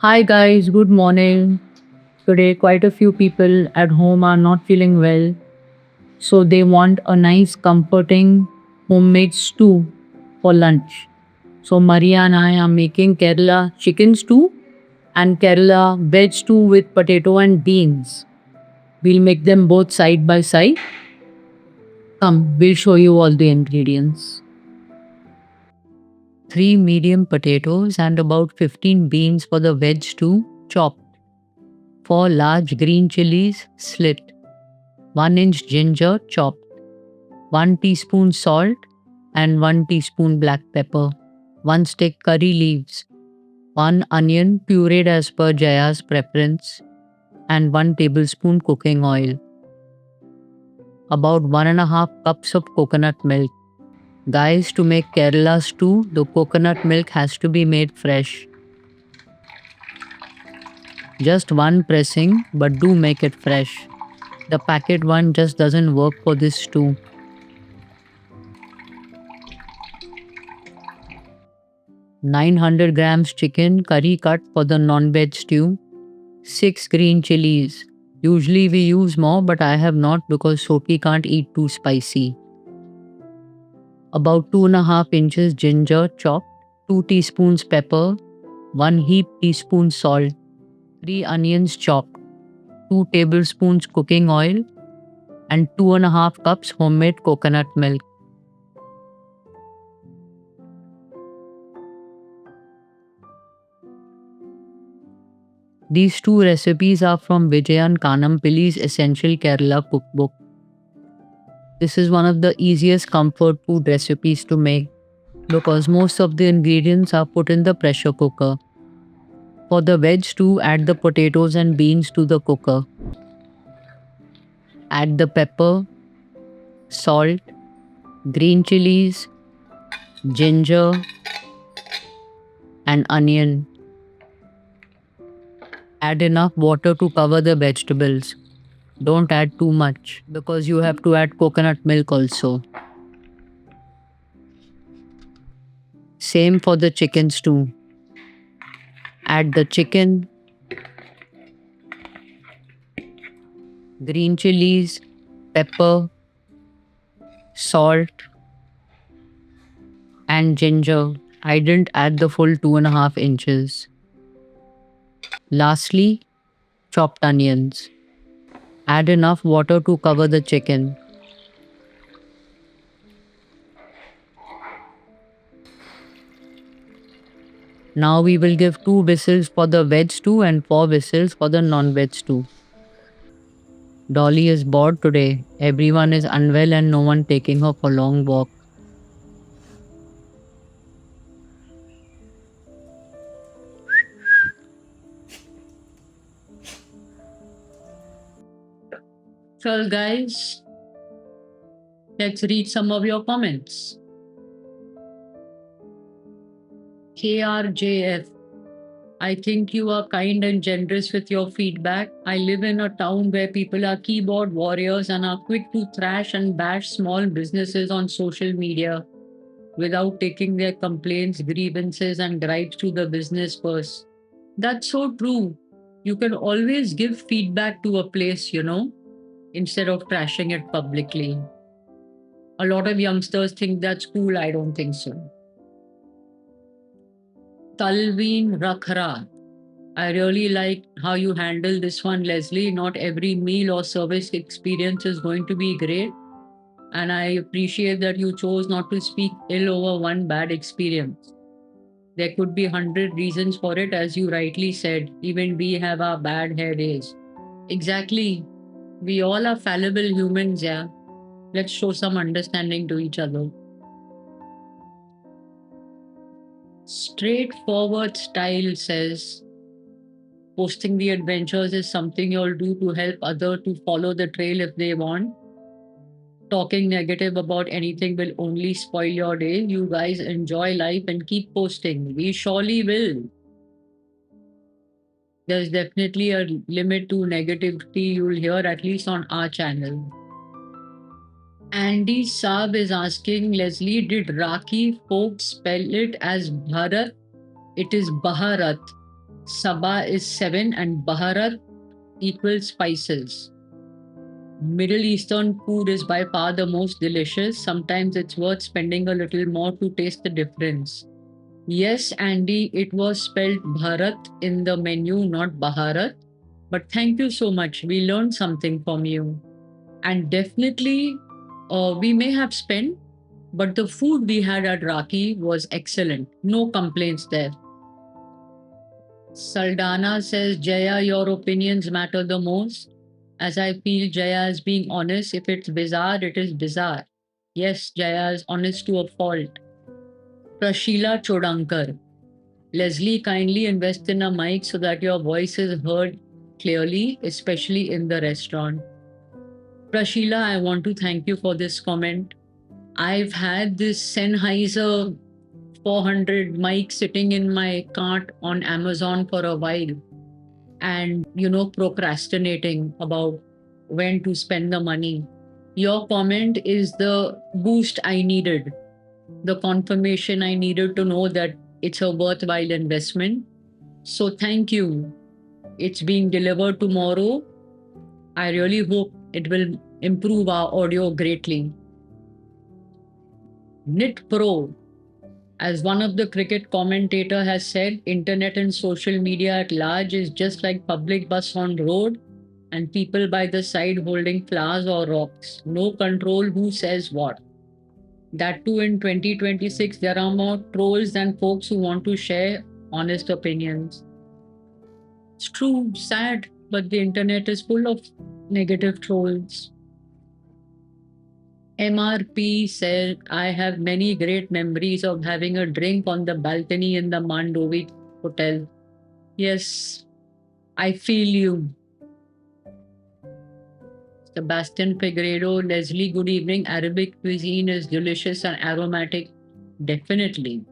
Hi guys, good morning. Today, quite a few people at home are not feeling well, so they want a nice, comforting homemade stew for lunch. So, Maria and I are making Kerala chicken stew and Kerala veg stew with potato and beans. We'll make them both side by side. Come, we'll show you all the ingredients. 3 medium potatoes and about 15 beans for the veg stew, chopped. 4 large green chilies, slit. 1 inch ginger chopped, 1 teaspoon salt, and 1 teaspoon black pepper, 1 stick curry leaves, 1 onion pureed as per Jaya's preference, and 1 tablespoon cooking oil. About 1.5 cups of coconut milk. Guys, to make Kerala stew, the coconut milk has to be made fresh. Just one pressing, but do make it fresh. The packet one just doesn't work for this stew. 900 grams chicken curry cut for the non-veg stew, 6 green chilies. Usually we use more, but I have not because Sophie can't eat too spicy. About 2.5 inches ginger chopped, 2 teaspoons pepper, 1 heaped teaspoon salt, 3 onions chopped, 2 tablespoons cooking oil, and 2.5 cups homemade coconut milk. These two recipes are from Vijayan Kanampilli's Essential Kerala Cookbook. This is one of the easiest comfort food recipes to make because most of the ingredients are put in the pressure cooker. For the veg stew, add the potatoes and beans to the cooker. Add the pepper, salt, green chilies, ginger, and onion. Add enough water to cover the vegetables. Don't add too much because you have to add coconut milk also. Same for the chicken stew. Add the chicken, green chilies, pepper, salt, and ginger. I didn't add the full 2.5 inches. Lastly, chopped onions. Add enough water to cover the chicken. Now we will give 2 whistles for the veg stew and 4 whistles for the non-veg stew. Dolly is bored today. Everyone is unwell and no one taking her for long walk. Well, guys, let's read some of your comments. KRJF. I think you are kind and generous with your feedback. I live in a town where people are keyboard warriors and are quick to thrash and bash small businesses on social media without taking their complaints, grievances, and gripes to the business first. That's so true. You can always give feedback to a place, instead of trashing it publicly. A lot of youngsters think that's cool. I don't think so. Talveen Rakhra. I really like how you handle this one, Leslie. Not every meal or service experience is going to be great. And I appreciate that you chose not to speak ill over one bad experience. There could be 100 reasons for it, as you rightly said. Even we have our bad hair days. Exactly. We all are fallible humans, yeah. Let's show some understanding to each other. Straightforward style says posting the adventures is something you'll do to help other to follow the trail if they want. Talking negative about anything will only spoil your day. You guys enjoy life and keep posting. We surely will. There's definitely a limit to negativity you'll hear, at least on our channel. Andy Saab is asking, Leslie, did Raki folks spell it as Bharat? It is Bharat. Sabah is 7 and Baharat equals spices. Middle Eastern food is by far the most delicious. Sometimes it's worth spending a little more to taste the difference. Yes, Andy, it was spelled Bharat in the menu, not Baharat. But thank you so much. We learned something from you. And definitely, we may have spent, but the food we had at Raki was excellent. No complaints there. Saldana says, Jaya, your opinions matter the most. As I feel Jaya is being honest. If it's bizarre, it is bizarre. Yes, Jaya is honest to a fault. Prashila Chodankar. Leslie, kindly invest in a mic so that your voice is heard clearly, especially in the restaurant. Prashila, I want to thank you for this comment. I've had this Sennheiser 400 mic sitting in my cart on Amazon for a while and, procrastinating about when to spend the money. Your comment is the boost I needed, the confirmation I needed to know that it's a worthwhile investment. So thank you. It's being delivered tomorrow. I really hope it will improve our audio greatly. Knit Pro, as one of the cricket commentator has said, internet and social media at large is just like public bus on road and people by the side holding flowers or rocks. No control who says what. That too in 2026, there are more trolls than folks who want to share honest opinions. It's true, sad, but the internet is full of negative trolls. MRP said, I have many great memories of having a drink on the balcony in the Mandovi Hotel. Yes, I feel you. Sebastian Figueredo, Leslie, good evening. Arabic cuisine is delicious and aromatic. Definitely.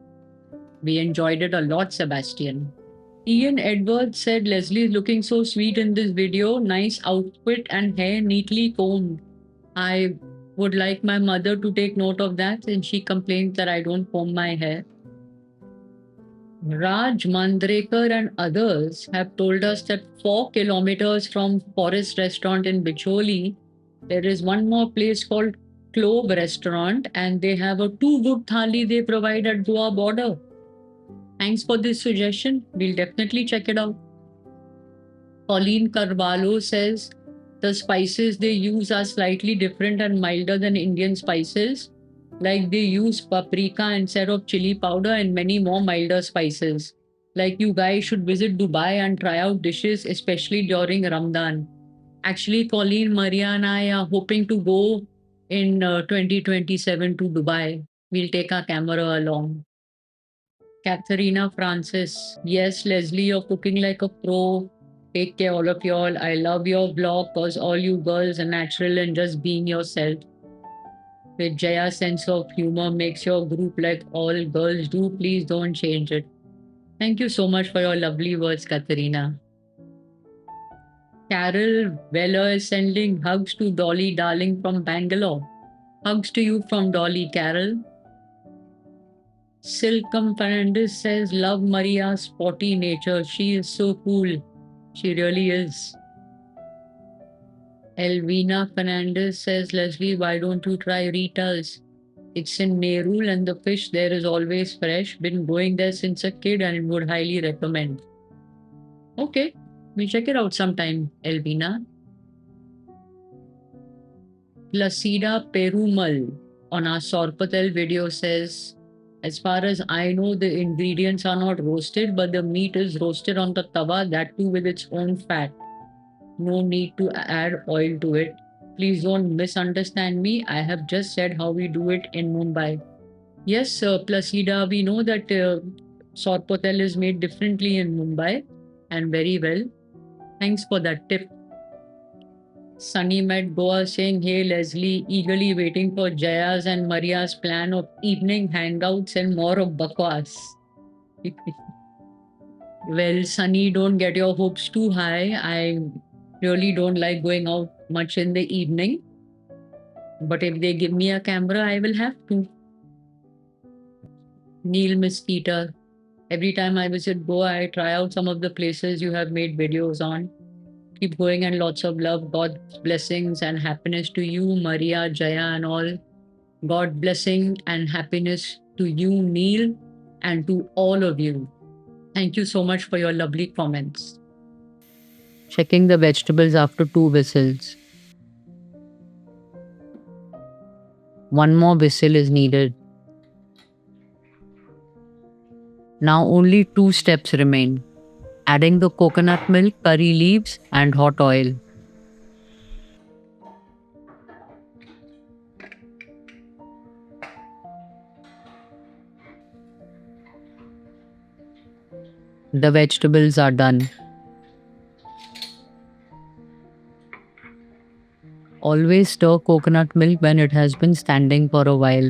We enjoyed it a lot, Sebastian. Ian Edwards said, Leslie is looking so sweet in this video. Nice outfit and hair neatly combed. I would like my mother to take note of that since she complains that I don't comb my hair. Raj Mandrekar and others have told us that 4 kilometers from Forest Restaurant in Bicholi, there is one more place called Clove Restaurant, and they have a too good thali they provide at Goa border. Thanks for this suggestion. We'll definitely check it out. Pauline Carvalho says the spices they use are slightly different and milder than Indian spices. Like they use paprika instead of chili powder and many more milder spices. Like you guys should visit Dubai and try out dishes, especially during Ramadan. Actually, Colleen, Maria, and I are hoping to go in 2027 to Dubai. We'll take our camera along. Katharina Francis. Yes, Leslie, you're cooking like a pro. Take care, all of y'all. I love your vlog because all you girls are natural and just being yourself. With Jaya's sense of humor makes your group like all girls do. Please don't change it. Thank you so much for your lovely words, Katharina. Carol Weller is sending hugs to Dolly Darling from Bangalore. Hugs to you from Dolly, Carol. Silcom Fernandez says, love Maria's sporty nature. She is so cool. She really is. Elvina Fernandez says, Leslie, why don't you try Rita's? It's in Nerul and the fish there is always fresh. Been going there since a kid and would highly recommend. Okay, we check it out sometime, Elvina. Placida Perumal on our Sorpatel video says, as far as I know, the ingredients are not roasted, but the meat is roasted on the tawa, that too with its own fat. No need to add oil to it. Please don't misunderstand me. I have just said how we do it in Mumbai. Yes, Placida, we know that Sorpotel is made differently in Mumbai and very well. Thanks for that tip. Sunny met Goa saying, hey Leslie, eagerly waiting for Jaya's and Maria's plan of evening hangouts and more of bakwas. Well, Sunny, don't get your hopes too high. I really don't like going out much in the evening. But if they give me a camera, I will have to. Neil Mosquito. Every time I visit Goa, I try out some of the places you have made videos on. Keep going and lots of love. God's blessings and happiness to you, Maria, Jaya, and all. God blessing and happiness to you, Neil, and to all of you. Thank you so much for your lovely comments. Checking the vegetables after 2 whistles. One more whistle is needed. Now only 2 steps remain. Adding the coconut milk, curry leaves, and hot oil. The vegetables are done. Always stir coconut milk when it has been standing for a while.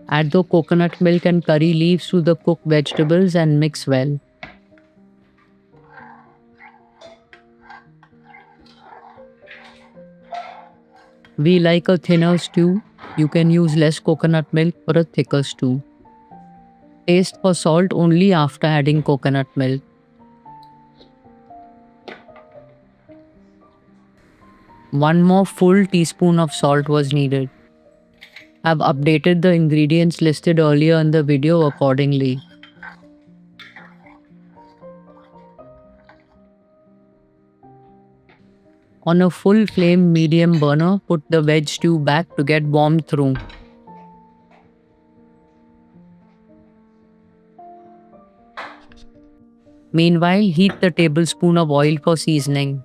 Add the coconut milk and curry leaves to the cooked vegetables and mix well. We like a thinner stew. You can use less coconut milk for a thicker stew. Taste for salt only after adding coconut milk. One more full teaspoon of salt was needed. I've updated the ingredients listed earlier in the video accordingly. On a full flame medium burner, put the veg stew back to get warmed through. Meanwhile, heat the tablespoon of oil for seasoning.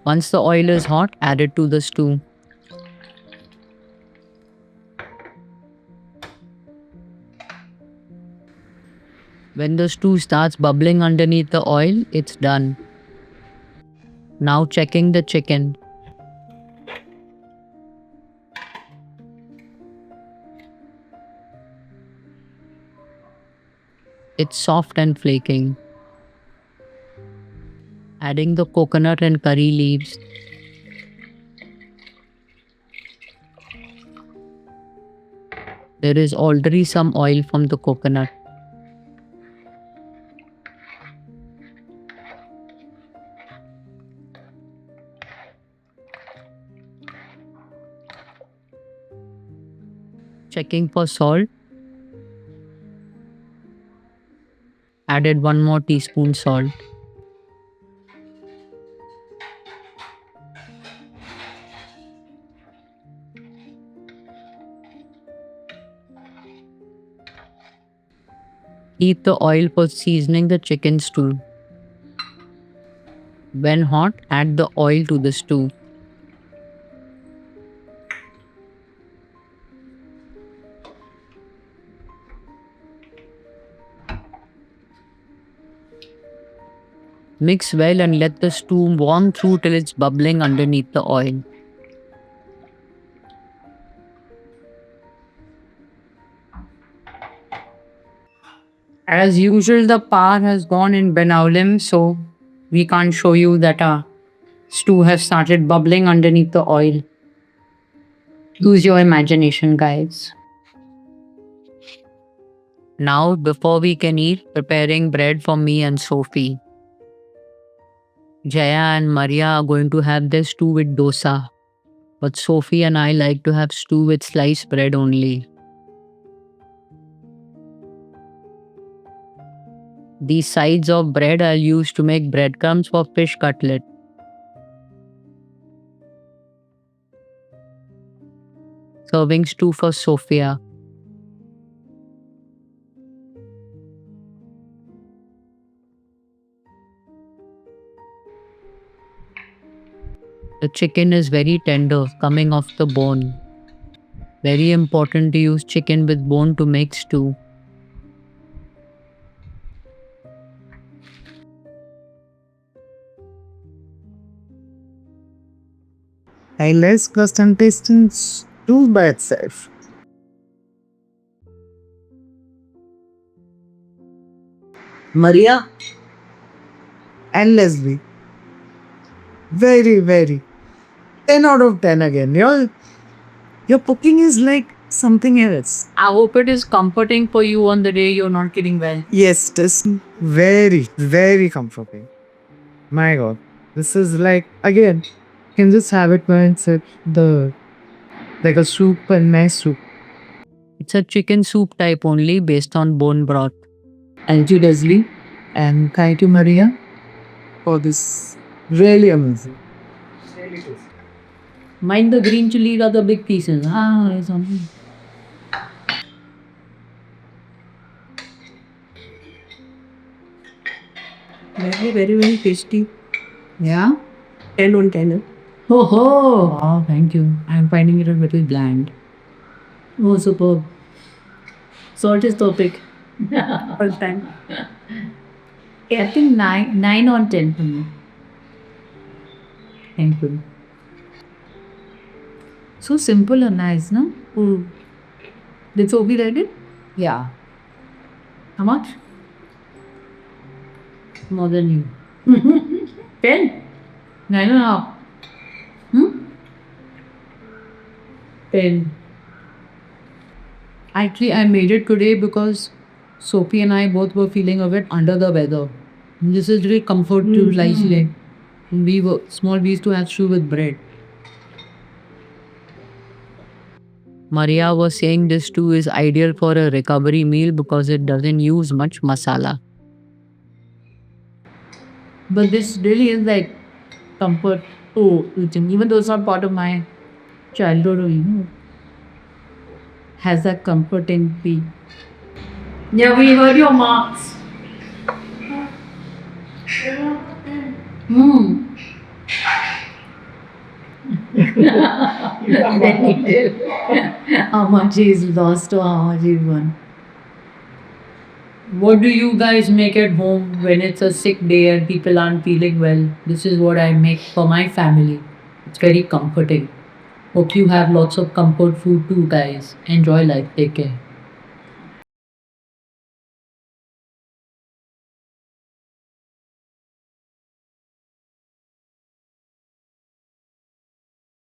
Once the oil is hot, add it to the stew. When the stew starts bubbling underneath the oil, it's done. Now checking the chicken. It's soft and flaking. Adding the coconut and curry leaves. There is already some oil from the coconut. Checking for salt. Added 1 more teaspoon salt. Heat the oil for seasoning the chicken stew. When hot, add the oil to the stew. Mix well and let the stew warm through till it's bubbling underneath the oil. As usual, the power has gone in Benaulim, so we can't show you that our stew has started bubbling underneath the oil. Use your imagination, guys. Now, before we can eat, preparing bread for me and Sophie. Jaya and Maria are going to have their stew with dosa, but Sophie and I like to have stew with sliced bread only. These sides of bread I'll use to make breadcrumbs for fish cutlet. Serving stew for Sophia. The chicken is very tender, coming off the bone. Very important to use chicken with bone to make stew. A less custom tasting stew by itself. Maria and Leslie. Very, very. 10 out of 10 again. Y'all Your cooking is like something else. I hope it is comforting for you on the day you're not feeling well. Yes, this very, very comforting. My God. This is like, again, you can just have it when it's like a soup, a nice soup. It's a chicken soup type only based on bone broth. Thank you, Leslie. And thank you, Maria, for this really amazing. Mind the green chili are the big pieces. Ah, it's only. Very, very, very tasty. Yeah? 10 on 10. Oh, ho! Wow, thank you. I'm finding it a little bland. Oh, superb. Salt is topic. All time. I think 9 on 10 for me. Thank you. So simple and nice, no? Did Sophie read it? Yeah. How much? More than you. 10? 9.5. 10. Actually, I made it today because Sophie and I both were feeling a bit under the weather. This is really comfort to like we used to have stew with bread. Maria was saying this stew is ideal for a recovery meal because it doesn't use much masala. But this really is like comfort to eating, even though it's not part of my childhood or has that comforting feel. Yeah, we heard your marks. How much is lost or how much is won? What do you guys make at home when it's a sick day and people aren't feeling well? This is what I make for my family. It's very comforting. Hope you have lots of comfort food too, guys. Enjoy life. Take care.